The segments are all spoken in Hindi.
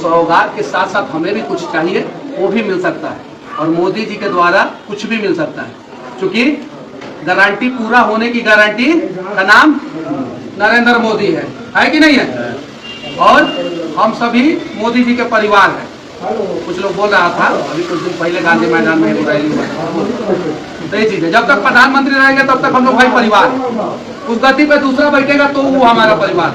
सौगात के साथ साथ हमें भी कुछ चाहिए, वो भी मिल सकता है और मोदी जी के द्वारा कुछ भी मिल सकता है, क्योंकि गारंटी पूरा होने की गारंटी का नाम नरेंद्र मोदी है कि नहीं है? और हम सभी मोदी जी के परिवार हैं। कुछ लोग बोल रहा था अभी कुछ दिन पहले गांधी मैदान में रैली हुआ, तो ये चीज है, जब तक प्रधानमंत्री रहेंगे तब तक हम लोग भाई परिवार हैं। उस गति पे दूसरा बैठेगा तो वो हमारा परिवार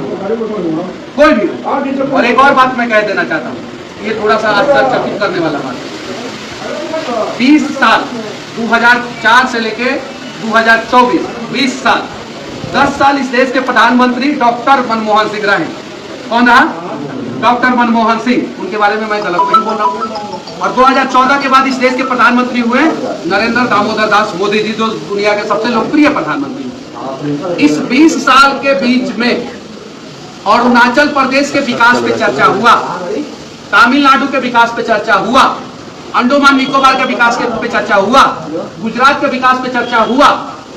कोई भी। और एक और बात मैं कह देना चाहता हूँ, ये थोड़ा सा आश्चर्यचकित करने वाला बात है। 20 साल 2004 से लेके 2024 20 साल 10 साल इस देश के प्रधानमंत्री डॉक्टर मनमोहन सिंह रहे। कौन रहा? डॉक्टर मनमोहन सिंह। उनके बारे में मैं गलत नहीं बोल रहा हूँ। और 2014 के बाद इस देश के प्रधानमंत्री हुए नरेंद्र दामोदर दास मोदी जी, जो दुनिया के सबसे लोकप्रिय प्रधानमंत्री। इस 20 साल के बीच में अरुणाचल प्रदेश के विकास पे चर्चा हुआ, तमिलनाडु के विकास पे चर्चा हुआ, अंडमान निकोबार के विकास पे चर्चा हुआ, गुजरात के विकास पे चर्चा हुआ,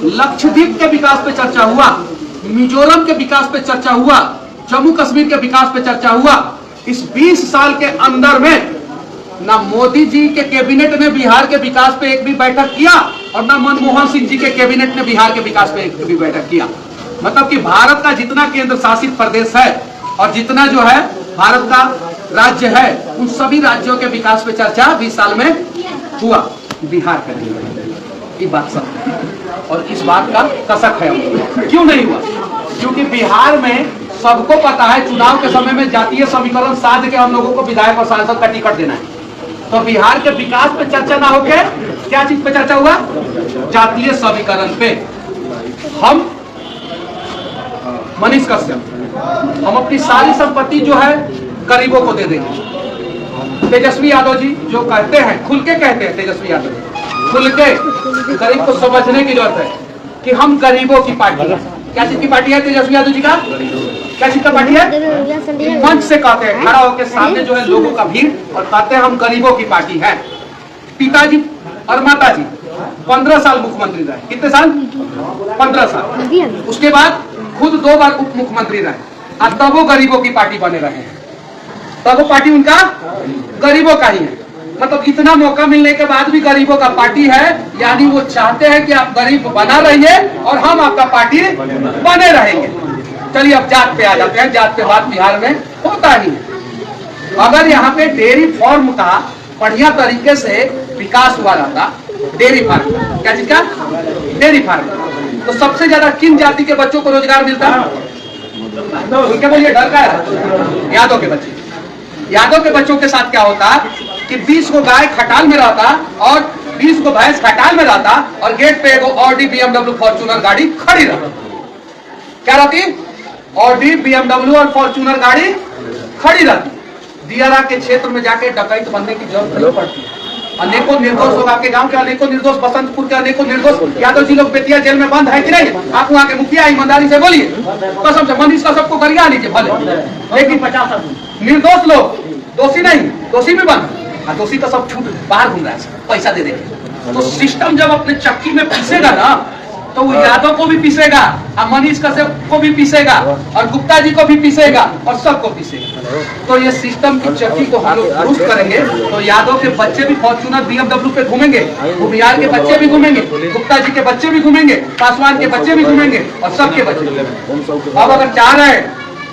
लक्षद्वीप के विकास पे चर्चा हुआ, मिजोरम के विकास पे चर्चा हुआ, जम्मू कश्मीर के विकास पे चर्चा हुआ। इस 20 साल के अंदर में ना मोदी जी के कैबिनेट ने बिहार के विकास पे एक भी बैठक किया और ना मनमोहन सिंह जी के कैबिनेट ने बिहार के विकास पे एक भी बैठक किया। मतलब कि भारत का जितना केंद्र शासित प्रदेश है और जितना जो है भारत का राज्य है, उन सभी राज्यों के विकास पे चर्चा 20 साल में हुआ, बिहार का ये बात सब है। और इस बात का कसक है, क्यों नहीं हुआ? क्योंकि बिहार में सबको पता है चुनाव के समय में जातीय समीकरण साध के हम लोगों को विधायक और सांसद का टिकट देना है। तो बिहार के विकास पे चर्चा ना होके क्या चीज पे चर्चा हुआ? जातीय समीकरण पे। हम मनीष कश्यप हम अपनी सारी संपत्ति जो है गरीबों को दे देंगे। तेजस्वी यादव जी जो कहते हैं, खुल के कहते हैं, तेजस्वी यादव जी खुल के, गरीब को समझने की जरूरत है कि हम गरीबों की पार्टी है। क्या चीज की पार्टी है तेजस्वी यादव जी का? क्या चीज का पार्टी है? मंच से कहते हैं, खड़ा होकर सामने जो है लोगों का भीड़, और कहते हैं हम गरीबों की पार्टी है। पिताजी और माताजी 15 साल मुख्यमंत्री रहे। कितने साल? 15 साल। उसके बाद खुद 2 बार उप मुख्यमंत्री रहे, और तब वो गरीबों की पार्टी बने रहे हैं। तब वो पार्टी उनका गरीबों का ही है। मतलब इतना मौका मिलने के बाद भी गरीबों का पार्टी है, यानी वो चाहते हैं कि आप गरीब बना रहिए और हम आपका पार्टी बने रहेंगे। चलिए अब जात पे आ जाते हैं। जात के बाद बिहार में होता नहीं है। अगर यहाँ पे डेयरी फार्म का बढ़िया तरीके से विकास हुआ रहता, डेयरी फार्म, क्या चीज का? डेयरी फार्म, तो सबसे ज्यादा किन जाति के बच्चों को रोजगार मिलता? उनके बोलिए डर का है? यादव के बच्चे। यादव के बच्चों के साथ क्या होता कि 20 को गाय खटाल में रहता और 20 को भैंस खटाल में रहता, और गेट पे एगो ऑडी BMW फॉर्च्यूनर गाड़ी खड़ी रहती। क्या रहती? ऑडी BMW और फॉर्च्यूनर गाड़ी खड़ी रहती। दियारा के क्षेत्र में जाके डकैत बनने की जरूरत नहीं पड़ती। अनेकों निर्दोष लोग, आपके गांव के अनेकों निर्दोष, बसंतपुर के अनेकों निर्दोष यादव जी लोग बेतिया जेल में बंद है कि नहीं? आप वहाँ के मुखिया ईमानदारी से बोलिए, कसम से मनीष का सबको गरिया लीजिए भले, लेकिन 50 निर्दोष लोग, दोषी नहीं, दोषी भी बंद, दोषी तो सब छूट बाहर घूम रहा है पैसा दे देंगे। तो सिस्टम जब अपने चक्की में पीसेगा ना, तो वो यादव को भी पीसेगा और मनीष कश्यप को भी पीसेगा और गुप्ता जी को भी पीसेगा और सबको पीसेगा। तो ये सिस्टम की चक्की को हम लोग दुरुस्त करेंगे तो यादव के बच्चे भी फॉर्च्यूनर BMW पे घूमेंगे, भूमियार के बच्चे भी घूमेंगे, गुप्ता जी के बच्चे भी घूमेंगे, पासवान के बच्चे भी घूमेंगे और सबके बच्चे। अब अगर चाह रहे हैं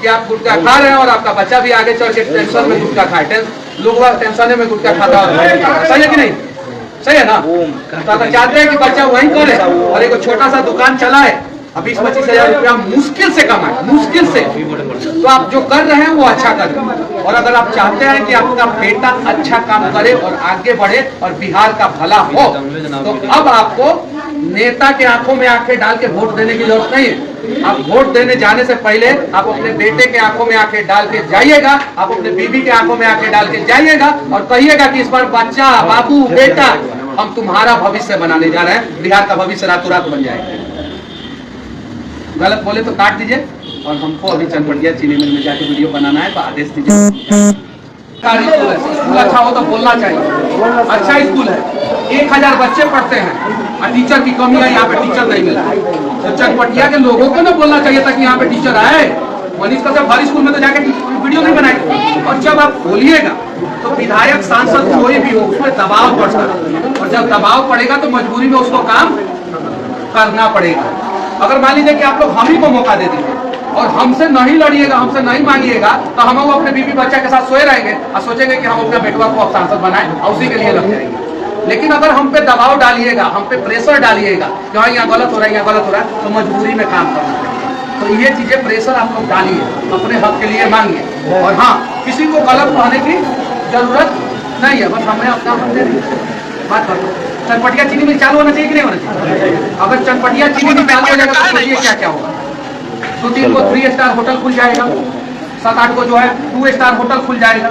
कि आप गुटखा खा रहे हैं और आपका बच्चा भी आगे चल के टेंशन में गुटखा खाए, लोग टेंशन में गुटखा खाता है, सही है कि नहीं? सही है ना? तो अगर चाहते हैं कि बच्चा वहीं करे और एक छोटा सा दुकान चलाए, 20-25 हजार रुपया मुश्किल से कमाए, मुश्किल से, तो आप जो कर रहे हैं वो अच्छा करें। और अगर आप चाहते हैं कि आपका बेटा अच्छा काम करे और आगे बढ़े और बिहार का भला हो, तो अब आपको नेता के आंखों में आंखें डाल के वोट देने की जरूरत नहीं है। आप वोट देने जाने से पहले आप अपने बेटे के आंखों में आंखें डाल के जाइएगा, आप अपने बीबी के आंखों में आंखें डाल के जाइएगा और कहिएगा कि इस बार बच्चा, बाबू, बेटा, हम तुम्हारा भविष्य बनाने जा रहे हैं, बिहार का भविष्य रातों रात बन जाएगा। गलत बोले तो काट दीजिए, और हमको अभी चनपटिया चीनी मिल में जाके वीडियो बनाना है तो आदेश दीजिए। स्कूल अच्छा हो तो बोलना चाहिए, अच्छा स्कूल है, 1000 बच्चे पढ़ते हैं और टीचर की कमी है, यहाँ पे टीचर नहीं मिला। तो चनपटिया के लोगों को ना बोलना चाहिए था कि यहाँ पे टीचर आए, मनीष कश्यप हर स्कूल में तो जाके वीडियो नहीं बनाएगा। और जब आप बोलिएगा तो विधायक सांसद कोई भी हो उसमें दबाव पड़ता है, और जब दबाव पड़ेगा तो मजबूरी में उसको काम करना पड़ेगा। अगर मान लीजिए कि आप लोग हम ही को मौका दे देंगे और हमसे नहीं लड़िएगा, हमसे नहीं मांगिएगा, तो हम अपने बीवी बच्चा के साथ सोए रहेंगे और सोचेंगे कि हम अपने बेटवा को अब सांसद बनाएं और उसी के लिए लग जाएंगे। लेकिन अगर हम पे दबाव डालिएगा, हम पे प्रेशर डालिएगा कि हाँ यहाँ गलत हो रहा है, यहाँ गलत हो रहा है, तो मजबूरी में काम करना पड़ेगा। तो ये चीजें प्रेशर आप लोग डालिए, अपने हक के लिए मांगिए। और हाँ, किसी को गलत कहने की जरूरत नहीं है, बस हमें अपना हक दे बात कर। चनपटिया चीनी मिल चालू होना चाहिए कि नहीं होना चाहिए? अगर चनपटिया चीनी मिल चालू हो जाएगा तो सोचिए क्या क्या होगा। 2-3 को 3 स्टार होटल खुल जाएगा, 7-8 को जो है 2 स्टार होटल खुल जाएगा,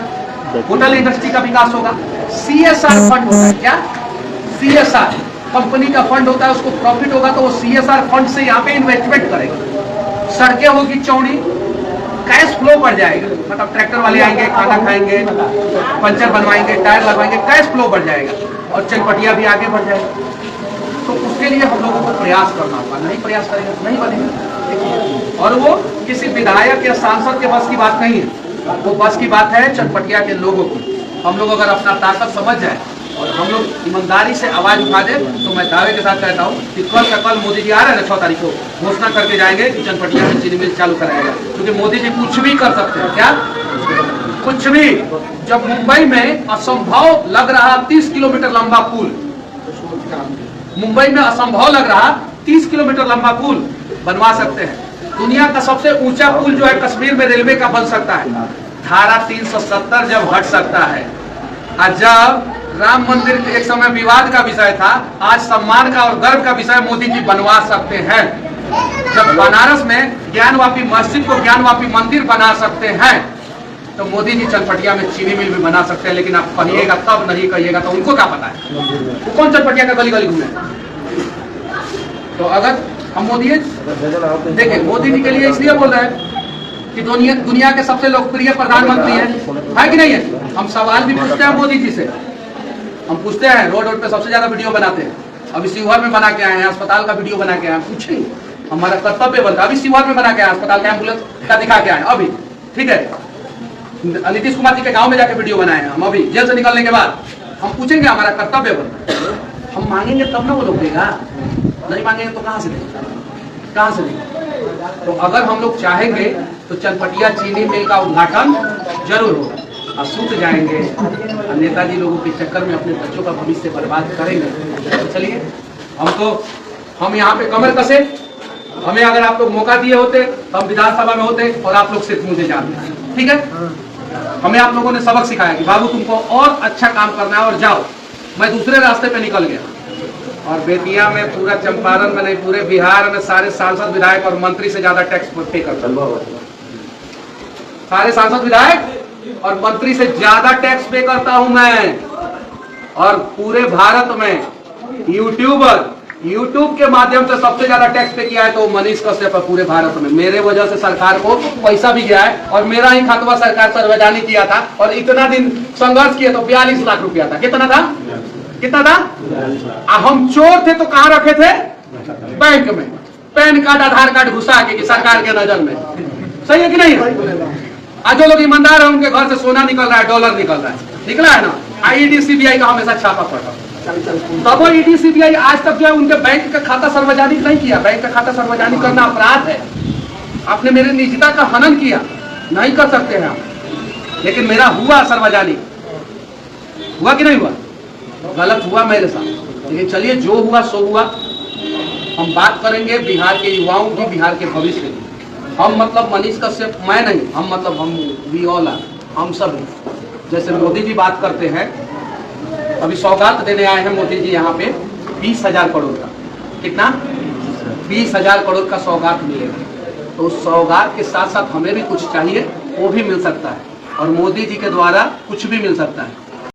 होटल इंडस्ट्री का विकास होगा। CSR फंड होता है क्या? CSR कंपनी का फंड होता है, उसको प्रॉफिट होगा तो वो CSR फंड से यहाँ पे इन्वेस्टमेंट करेगा। सड़कें होगी चौड़ी, कैश फ्लो बढ़ जाएगा, मतलब ट्रैक्टर वाले आएंगे, खाना खाएंगे, पंचर बनवाएंगे, टायर लगवाएंगे, कैश फ्लो बढ़ जाएगा और चनपटिया भी आगे बढ़ जाएगा। तो उसके लिए हम लोगों को प्रयास करना होगा, नहीं प्रयास करेंगे नहीं बनेगा। और वो किसी विधायक या सांसद के बस की बात नहीं है, वो बस की बात है चनपटिया के लोगों की। हम लोग अगर अपना ताकत समझ जाए और हम लोग ईमानदारी से आवाज उठा दे तो मैं दावे के साथ कहता हूँ कि कल का कल मोदी जी आ रहे हैं ना 6 तारीख को घोषणा करके जाएंगे कि चनपटिया में चीनी मिल चालू कराएगा। क्योंकि मोदी जी कुछ भी कर सकते हैं, क्या कुछ भी। जब मुंबई में असंभव लग रहा 30 किलोमीटर लंबा पुल, मुंबई में असंभव लग रहा 30 किलोमीटर लंबा पुल बनवा सकते हैं। दुनिया का सबसे ऊंचा पुल जो है कश्मीर में रेलवे का बन सकता है। धारा 370 जब हट सकता है। आज जब राम मंदिर एक समय विवाद का विषय था, आज सम्मान का और गर्व का विषय मोदी जी बनवा सकते हैं। जब बनारस में ज्ञानवापी मस्जिद को ज्ञानवापी मंदिर बना सकते हैं तो मोदी जी चनपटिया में चीनी मिल भी बना सकते हैं। लेकिन आप कहिएगा तब, नहीं कहिएगा तो उनको क्या पता है, वो कौन चनपटिया का गली गली घूमे। तो अगर हम मोदी देखिए, मोदी जी के लिए इसलिए बोल रहे हैं कि दुनिया के सबसे लोकप्रिय प्रधानमंत्री है कि नहीं है। हम सवाल भी पूछते हैं मोदी जी से, हम पूछते हैं, रोड पे सबसे ज्यादा वीडियो बनाते हैं। अभी शिवहर में बना के आए हैं, अस्पताल का वीडियो बना के आए हैं, पूछेंगे, हमारा कर्तव्य बनता है। अभी शिवहर में बना के आए, अस्पताल का एम्बुलेंस का दिखा के आए अभी, ठीक है। नीतीश कुमार जी के गांव में जाके वीडियो बनाए हैं हम, अभी जेल से निकलने के बाद। हम पूछेंगे, हमारा कर्तव्य बनता है। हम मांगेंगे तब ना वो लोग देगा, नहीं मांगेंगे तो कहाँ से देगा, कहाँ से देगा। तो अगर हम लोग चाहेंगे तो चनपटिया चीनी मिल का उद्घाटन जरूर होगा। और सूत जाएंगे और नेताजी लोगों के चक्कर में अपने बच्चों का भविष्य बर्बाद करेंगे। तो चलिए, हम यहाँ पे कमर कसे। हमें अगर आप लोग मौका दिए होते तो हम विधानसभा में होते और आप लोग सिर्फ मुझे जानते, ठीक है। हमें आप लोगों ने सबक सिखाया कि बाबू तुमको और अच्छा काम करना है और जाओ। मैं दूसरे रास्ते पे निकल गया और बेतिया में, पूरा चंपारण में नहीं, पूरे बिहार में सारे सांसद विधायक और मंत्री से ज्यादा टैक्स पे करता हूँ। सारे सांसद विधायक और मंत्री से ज्यादा टैक्स पे करता हूं मैं। और पूरे भारत में यूट्यूब के माध्यम से सबसे ज्यादा टैक्स पे किया है तो मनीष कश्यप है पूरे भारत में। मेरे वजह से सरकार को पैसा भी गया है और मेरा ही खतवा सरकार सर्वजानिक किया था और इतना दिन संघर्ष किया तो 42 लाख रुपया था। कितना था? कितना था? हम चोर थे तो कहाँ रखे थे? बैंक में। पैन कार्ड, आधार कार्ड घुसा के कि सरकार के नजर में। सही है कि नहीं? आज जो लोग ईमानदार है उनके घर से सोना निकल रहा है, डॉलर निकल रहा है, निकला है ना। ईडी सीबीआई का हमेशा छापा पड़ा, तब ईडी सीबीआई आज तक जो है उनके बैंक का खाता सार्वजनिक नहीं किया। बैंक का खाता सार्वजनिक करना अपराध है। आपने मेरे निजता का हनन किया, नहीं कर सकते हैं आप। लेकिन मेरा हुआ सार्वजनिक, हुआ कि नहीं हुआ? गलत हुआ मेरे साथ, लेकिन चलिए जो हुआ सो हुआ। हम बात करेंगे बिहार के युवाओं की, बिहार के भविष्य की। हम मतलब मनीष कश्यप, मैं नहीं, हम मतलब हम वी ऑल आर, हम सब। जैसे मोदी जी बात करते हैं, अभी सौगात देने आए हैं मोदी जी यहाँ पे 20,000 करोड़ का। कितना? 20,000 करोड़ का सौगात मिलेगा। तो उस सौगात के साथ साथ हमें भी कुछ चाहिए, वो भी मिल सकता है और मोदी जी के द्वारा कुछ भी मिल सकता है।